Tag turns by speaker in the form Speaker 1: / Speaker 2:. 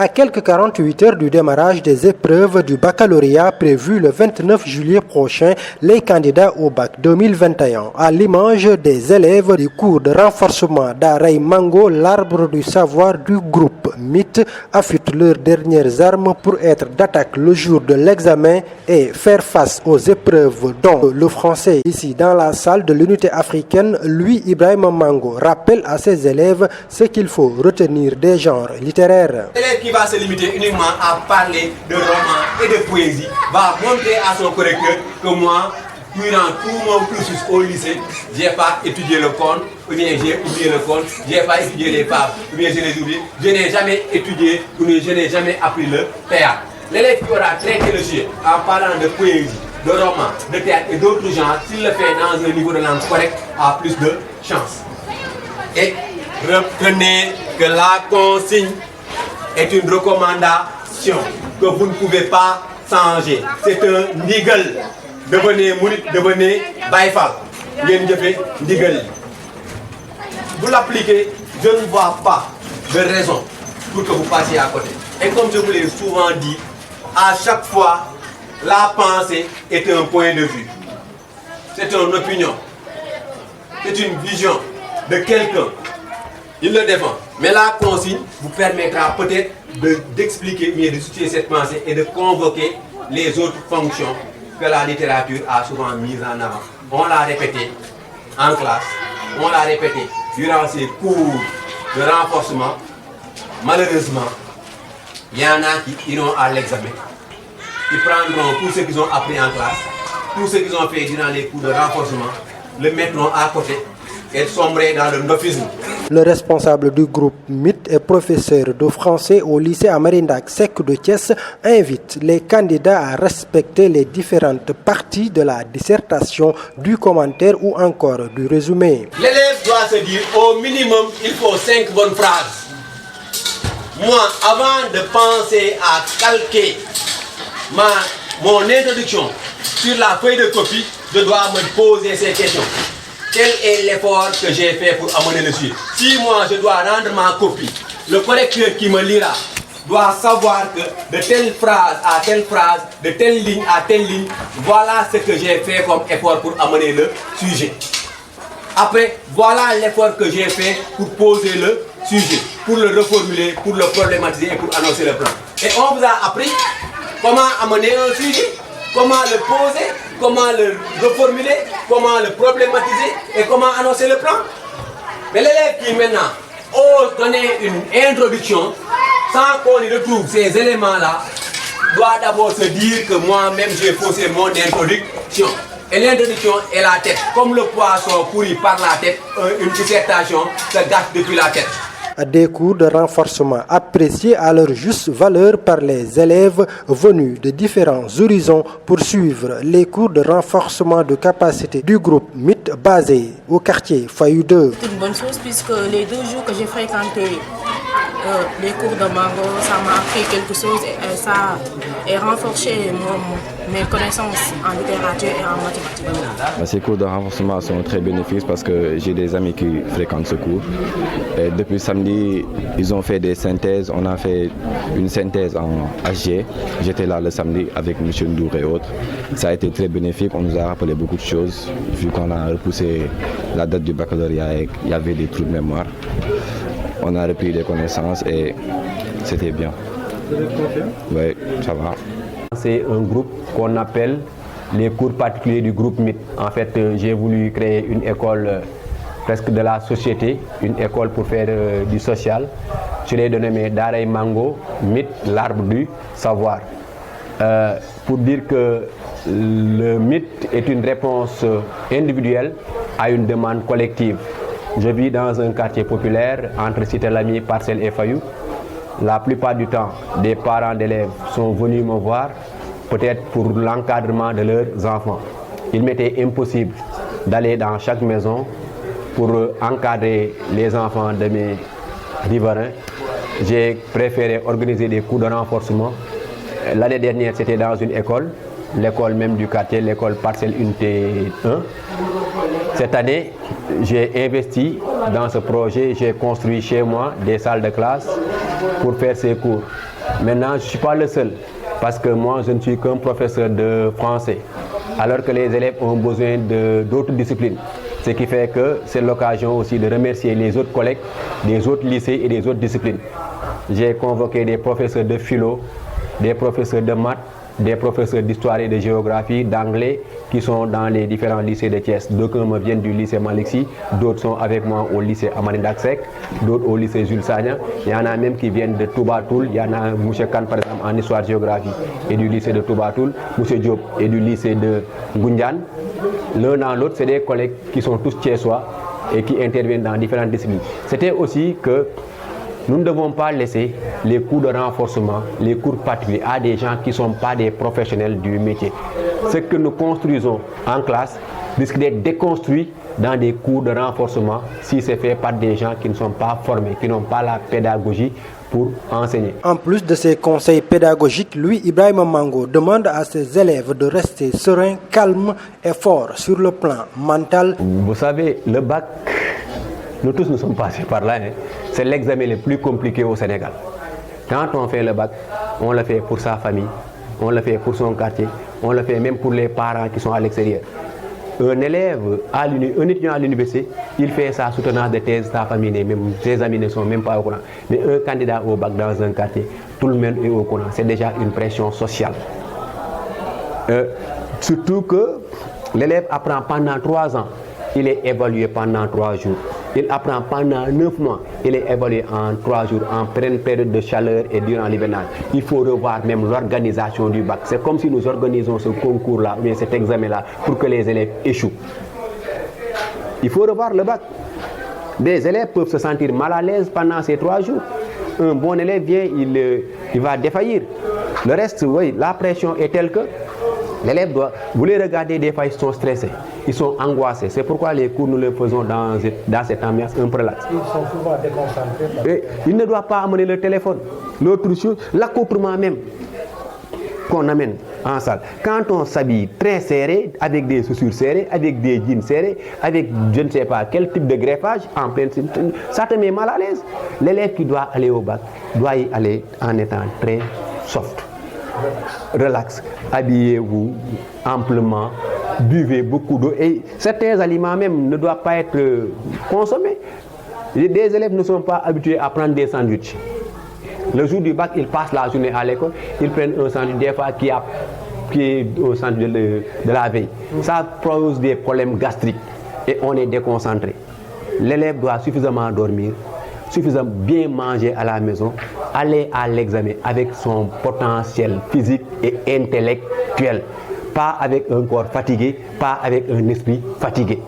Speaker 1: À quelques 48 heures du démarrage des épreuves du baccalauréat prévu le 29 juillet prochain, les candidats au bac 2021, à l'image des élèves du cours de renforcement d'Aray Mango, l'arbre du savoir du groupe MIT, affûtent leurs dernières armes pour être d'attaque le jour de l'examen et faire face aux épreuves dont le français. Ici, dans la salle de l'unité africaine, lui, Ibrahim Mango, rappelle à ses élèves ce qu'il faut retenir des genres littéraires.
Speaker 2: L'élève qui va se limiter uniquement à parler de romans et de poésie va montrer à son correcteur que moi, durant tout mon cursus au lycée, je n'ai pas étudié le conte, ou bien j'ai oublié le conte, je n'ai pas étudié les fables, ou bien je les oublie, je n'ai jamais étudié, ou bien je n'ai jamais appris le théâtre. L'élève qui aura traité le sujet en parlant de poésie, de romans, de théâtre et d'autres genres, s'il le fait dans un niveau de langue correct, a plus de chance. Et retenez que la consigne est une recommandation que vous ne pouvez pas changer. C'est un ndigal. Devenez mourid, devenez baïfal. Vous l'appliquez, je ne vois pas de raison pour que vous passiez à côté. Et comme je vous l'ai souvent dit, à chaque fois, la pensée est un point de vue. C'est une opinion. C'est une vision de quelqu'un. Il le défend. Mais la consigne vous permettra peut-être d'expliquer mieux, de situer cette pensée et de convoquer les autres fonctions que la littérature a souvent mises en avant. On l'a répété en classe, on l'a répété durant ces cours de renforcement. Malheureusement, il y en a qui iront à l'examen, qui prendront tout ce qu'ils ont appris en classe, tout ce qu'ils ont fait durant les cours de renforcement, le mettront à côté et sombrer dans le nophisme.
Speaker 1: Le responsable du groupe MIT et professeur de français au lycée Amarindak Sek de Thiès invite les candidats à respecter les différentes parties de la dissertation, du commentaire ou encore du résumé.
Speaker 2: L'élève doit se dire au minimum il faut 5 bonnes phrases. Moi, avant de penser à calquer mon introduction sur la feuille de copie, je dois me poser ces questions. Quel est l'effort que j'ai fait pour amener le sujet? Si moi je dois rendre ma copie, le correcteur qui me lira doit savoir que de telle phrase à telle phrase, de telle ligne à telle ligne, voilà ce que j'ai fait comme effort pour amener le sujet. Après, voilà l'effort que j'ai fait pour poser le sujet, pour le reformuler, pour le problématiser et pour annoncer le plan. Et on vous a appris comment amener un sujet, comment le poser, comment le reformuler, comment le problématiser et comment annoncer le plan. Mais l'élève qui maintenant ose donner une introduction sans qu'on y retrouve ces éléments-là doit d'abord se dire que moi-même j'ai faussé mon introduction. Et l'introduction est la tête. Comme le poisson pourri par la tête, une dissertation se gâche depuis la tête.
Speaker 1: Des cours de renforcement appréciés à leur juste valeur par les élèves venus de différents horizons pour suivre les cours de renforcement de capacité du groupe MIT basé au quartier Fayou 2.
Speaker 3: C'est une bonne chose puisque les 2 jours que j'ai fréquenté les cours de Mango, ça m'a appris quelque chose et ça a renforcé mes connaissances en littérature et en mathématiques.
Speaker 4: Ces cours de renforcement sont très bénéfiques parce que j'ai des amis qui fréquentent ce cours. Et depuis samedi, ils ont fait des synthèses. On a fait une synthèse en HG. J'étais là le samedi avec M. Ndour et autres. Ça a été très bénéfique. On nous a rappelé beaucoup de choses. Vu qu'on a repoussé la date du baccalauréat et il y avait des trous de mémoire. On a repris des connaissances et c'était bien.
Speaker 5: Vous êtes confiant?
Speaker 4: Oui, ça va.
Speaker 5: C'est un groupe qu'on appelle les cours particuliers du groupe MIT. En fait, j'ai voulu créer une école presque de la société, une école pour faire du social. Je l'ai dénommé Daray Mango, MIT, l'arbre du savoir. Pour dire que le MIT est une réponse individuelle à une demande collective. Je vis dans un quartier populaire entre Cité Lamy, Parcelles et Fayou. La plupart du temps, des parents d'élèves sont venus me voir, peut-être pour l'encadrement de leurs enfants. Il m'était impossible d'aller dans chaque maison pour encadrer les enfants de mes riverains. J'ai préféré organiser des cours de renforcement. L'année dernière, c'était dans une école, l'école même du quartier, l'école Parcelle Unité 1. Cette année, j'ai investi dans ce projet, j'ai construit chez moi des salles de classe pour faire ces cours. Maintenant, je ne suis pas le seul, parce que moi, je ne suis qu'un professeur de français, alors que les élèves ont besoin d'autres disciplines. Ce qui fait que c'est l'occasion aussi de remercier les autres collègues des autres lycées et des autres disciplines. J'ai convoqué des professeurs de philo, des professeurs de maths, des professeurs d'histoire et de géographie, d'anglais, qui sont dans les différents lycées de Thiès. D'aucuns me viennent du lycée Malick Sy, d'autres sont avec moi au lycée Amary Ndack Seck, d'autres au lycée Jules Sagna. Il y en a même qui viennent de Touba Toul. Il y en a M. Kane par exemple en histoire-géographie et du lycée de Touba Toul, M. Diop et du lycée de Ngoundiane. L'un dans l'autre, c'est des collègues qui sont tous thiessois et qui interviennent dans différentes disciplines. C'était aussi que nous ne devons pas laisser les cours de renforcement, les cours particuliers à des gens qui ne sont pas des professionnels du métier. Ce que nous construisons en classe risque d'être déconstruit dans des cours de renforcement si c'est fait par des gens qui ne sont pas formés, qui n'ont pas la pédagogie pour enseigner.
Speaker 1: En plus de ces conseils pédagogiques, Louis Ibrahima Mango demande à ses élèves de rester sereins, calmes et forts sur le plan mental.
Speaker 5: Vous savez, le bac, nous tous nous sommes passés par là. C'est l'examen le plus compliqué au Sénégal. Quand on fait le bac, on le fait pour sa famille, on le fait pour son quartier, on le fait même pour les parents qui sont à l'extérieur. Un élève, un étudiant à l'université, il fait sa soutenance de thèse, sa famille, même, ses amis ne sont même pas au courant. Mais un candidat au bac dans un quartier, tout le monde est au courant. C'est déjà une pression sociale. Surtout que l'élève apprend pendant 3 ans, il est évalué pendant 3 jours. Il apprend pendant 9 mois, il est évalué en 3 jours, en pleine période de chaleur et durant l'hivernage. Il faut revoir même l'organisation du bac. C'est comme si nous organisons ce concours-là, ou bien cet examen-là, pour que les élèves échouent. Il faut revoir le bac. Des élèves peuvent se sentir mal à l'aise pendant ces 3 jours. Un bon élève vient, il va défaillir. Le reste, oui, la pression est telle que l'élève doit... Vous les regardez, des fois, ils sont stressés, ils sont angoissés. C'est pourquoi les cours, nous les faisons dans cette ambiance un peu relaxe.
Speaker 1: Ils sont souvent déconcentrés.
Speaker 5: Et il ne doit pas amener le téléphone. L'autre chose, l'accoutrement même qu'on amène en salle. Quand on s'habille très serré, avec des chaussures serrées, avec des jeans serrés, avec je ne sais pas quel type de greffage, en pleine, ça te met mal à l'aise. L'élève qui doit aller au bac doit y aller en étant très soft. Relax, habillez-vous amplement, buvez beaucoup d'eau et certains aliments même ne doivent pas être consommés. Des élèves ne sont pas habitués à prendre des sandwichs. Le jour du bac, ils passent la journée à l'école, ils prennent un sandwich des fois qui est au sandwich de la veille. Ça pose des problèmes gastriques et on est déconcentré. L'élève doit suffisamment dormir, suffisamment bien manger à la maison, aller à l'examen avec son potentiel physique et intellectuel, pas avec un corps fatigué, pas avec un esprit fatigué.